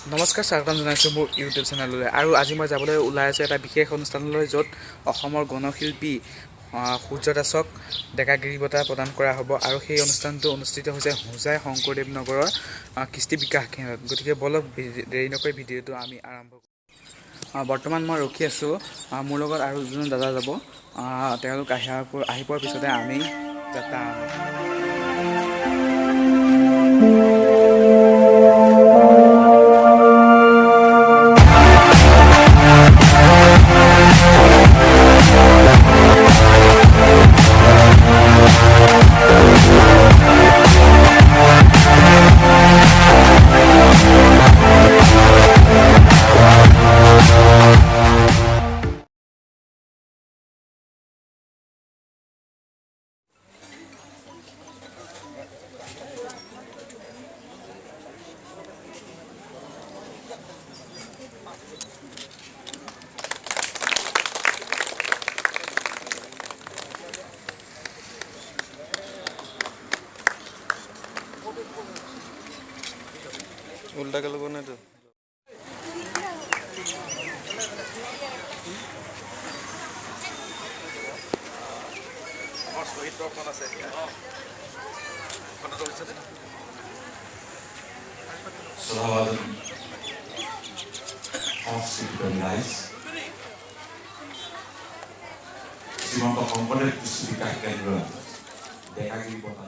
নমস্কাৰ, স্বাগতম জনাইছোঁ মোৰ ইউটিউব চেনেললৈ। আৰু আজি মই যাবলৈ ওলাই আছোঁ এটা বিশেষ অনুষ্ঠানলৈ, য'ত অসমৰ গণশিল্পী সূৰ্য দাসক ডেকাগিৰি বঁটা প্ৰদান কৰা হ'ব। আৰু সেই অনুষ্ঠানটো অনুষ্ঠিত হৈছে হোজাই শংকৰদেৱ নগৰৰ কৃষ্টি বিকাশ কেন্দ্ৰত। গতিকে বলক দেৰি নকৰি ভিডিঅ'টো আমি আৰম্ভ কৰোঁ। বৰ্তমান মই ৰখি আছোঁ, মোৰ লগত আৰু দুজন দাদা যাব। তেওঁলোক আহি পোৱাৰ পিছতে আমি যাত্ৰা আৰম্ভ উল্টা গেল কোনে তো শ্ৰীমন্ত শংকৰদেৱ কৃষি বিকাশ কেন্দ্ৰ ডেকাগিৰি বঁটা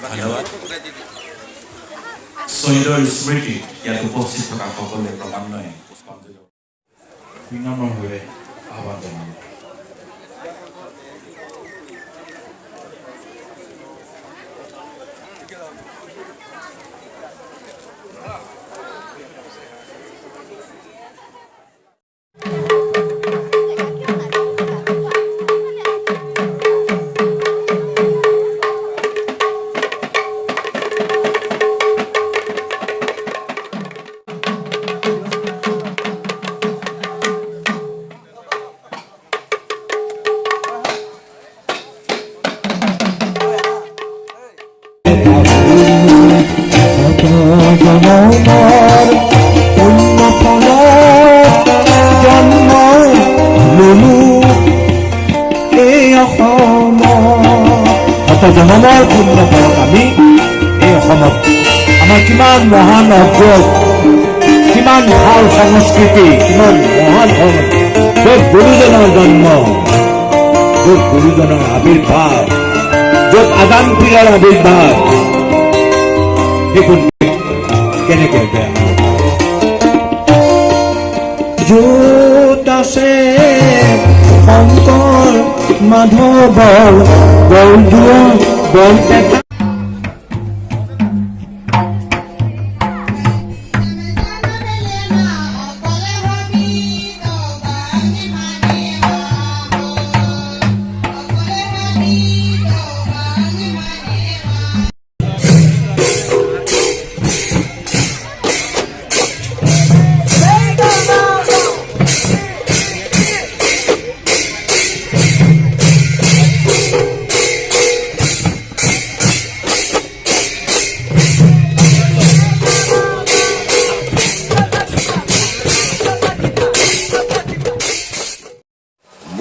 ধন্যবাদ। শহীদৰ স্মৃতি ইয়াত উপস্থিত থকা সকলোৱে ক্ৰমান্বয়ে পুষ্পাঞ্জলি বিনম্ৰভাৱে আহ্বান জনাব। জনমৰ পূৰ্ণ ফলত আমি এই অসমত আমাৰ কিমান মহান অগ্ৰজ, কিমান ভাল সংস্কৃতি, কিমান মহান য'ত গুৰুজনৰ জন্ম, য'ত গুৰুজনৰ আৱিৰ্ভাৱ, য'ত আদান পীৰৰ আৱিৰ্ভাৱ, দেখোন কেনেকে বেয়া য'ত আছে শংকৰ মাধৱৰ বৰদোৱা বৰপেটা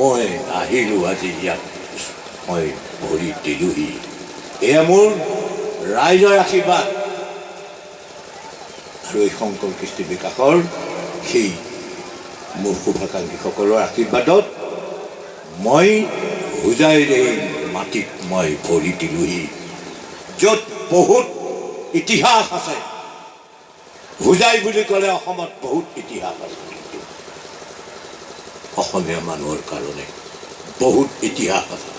মই আহিলোঁ আজি ইয়াত, মই ভৰি দিলোঁহি। এয়া মোৰ ৰাইজৰ আশীৰ্বাদ আৰু এই শংকৰ কৃষ্টি বিকাশৰ সেই মোৰ শুভাকাংক্ষীসকলৰ আশীৰ্বাদত মই হোজাইৰ এই মাটিত মই ভৰি দিলোঁহি, য'ত বহুত ইতিহাস আছে। হোজাই বুলি ক'লে অসমত বহুত ইতিহাস আছে, অসমীয়া মানুহৰ কাৰণে বহুত ইতিহাস আছে।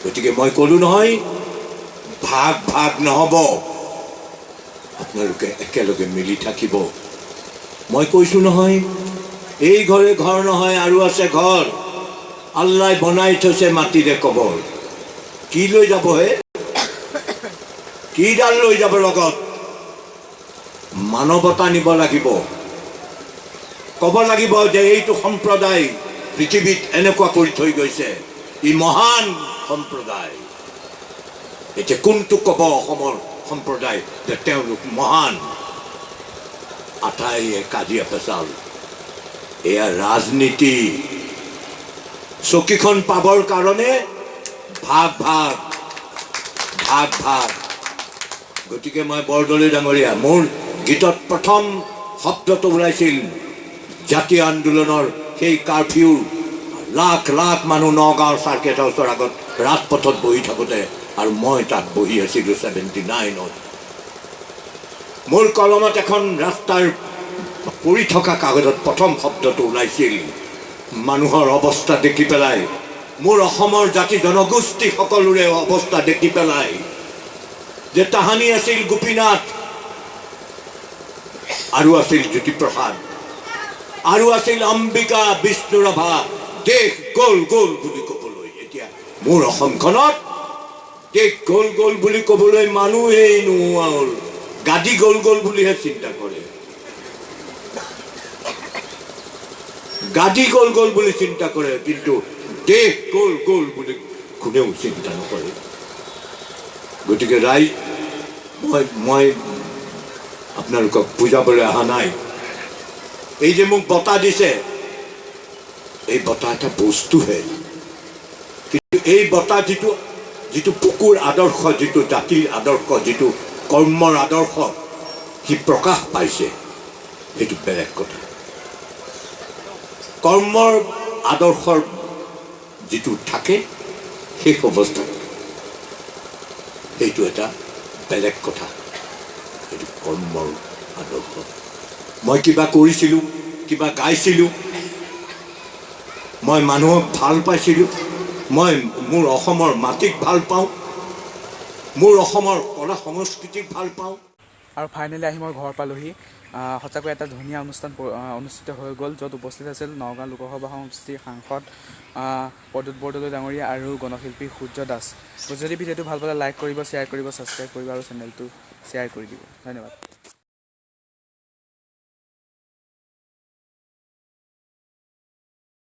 গতিকে মই ক'লো নহয়, ভাগ ভাগ নহ'ব, আপোনালোকে একেলগে মিলি থাকিব। মই কৈছোঁ নহয়, এই ঘৰে ঘৰ নহয় আৰু আছে ঘৰ, আল্লাই বনাই থৈছে মাটিৰে কবৰ। কি লৈ যাব হে? কিডাল লৈ যাব লগত? মানৱতা নিব লাগিব। ক'ব লাগিব যে এইটো সম্প্ৰদায় পৃথিৱীত এনেকুৱা কৰি থৈ গৈছে, ই মহান সম্প্ৰদায়। এতিয়া কোনটো ক'ব অসমৰ সম্প্ৰদায় যে তেওঁলোক মহান? আটাইয়ে কাজিয়া পেচাল। এয়া ৰাজনীতি। চকীখন পাবৰ কাৰণে ভাগ ভাগ ভাগ ভাগ। গতিকে মই বৰদলৈ ডাঙৰীয়া, মোৰ গীতত প্ৰথম শব্দটো ওলাইছিল জাতীয় আন্দোলনৰ সেই কাৰফিউৰ লাখ লাখ মানুহ নগাঁৱৰ চাৰ্কেট হাউচৰ আগত ৰাজপথত বহি থাকোঁতে, আৰু মই তাত বহি আছিলোঁ 79ত। মোৰ কলমত এখন ৰাস্তাৰ পৰি থকা কাগজত প্ৰথম শব্দটো ওলাইছিল মানুহৰ অৱস্থা দেখি পেলাই, মোৰ অসমৰ জাতি জনগোষ্ঠী সকলোৰে অৱস্থা দেখি পেলাই, যে তাহানি আছিল গোপীনাথ, আৰু আছিল জ্যোতিপ্ৰসাদ, আৰু আছিল অম্বিকা বিষ্ণুৰাভা। দেশ গ'ল গ'ল বুলি ক'বলৈ এতিয়া মোৰ অসমখনত দেশ গ'ল গ'ল বুলি ক'বলৈ মানুহেই নোহোৱা হ'ল। গাদী গ'ল গ'ল বুলিহে চিন্তা কৰে, গাদী গ'ল গ'ল বুলি চিন্তা কৰে, কিন্তু দেশ গ'ল গ'ল বুলি কোনেও চিন্তা নকৰে। গতিকে ৰাইজ, মই আপোনালোকক বুজাবলৈ অহা নাই। এই যে মোক বঁটা দিছে, এই বঁটা এটা বস্তুহে, কিন্তু এই বঁটা যিটো পুকুৰ আদৰ্শ, যিটো জাতিৰ আদৰ্শ, যিটো কৰ্মৰ আদৰ্শ সি প্ৰকাশ পাইছে, সেইটো বেলেগ কথা। কৰ্মৰ আদৰ্শৰ যিটো থাকে শেষ অৱস্থাত, সেইটো এটা বেলেগ কথা, সেইটো কৰ্মৰ আদৰ্শ। মই কিবা কৰিছিলোঁ, কিবা গাইছিলোঁ, মই মানুহক ভাল পাইছিলোঁ, মই মোৰ অসমৰ মাটিক ভাল পাওঁ, মোৰ অসমৰ কলা সংস্কৃতিক ভাল পাওঁ। আৰু ফাইনেলি আহি মই ঘৰ পালোহি। সঁচাকৈ এটা ধুনীয়া অনুষ্ঠান অনুষ্ঠিত হৈ গ'ল, য'ত উপস্থিত আছিল নগাঁও লোকসভা সমষ্টিৰ সাংসদ প্ৰদ্যুৎ বৰদলৈ ডাঙৰীয়া আৰু গণশিল্পী সূৰ্য দাস। যদি ভিডিঅ'টো ভাল পালে লাইক কৰিব, শ্বেয়াৰ কৰিব, ছাবস্ক্ৰাইব কৰিব আৰু চেনেলটো শ্বেয়াৰ কৰি দিব। ধন্যবাদ।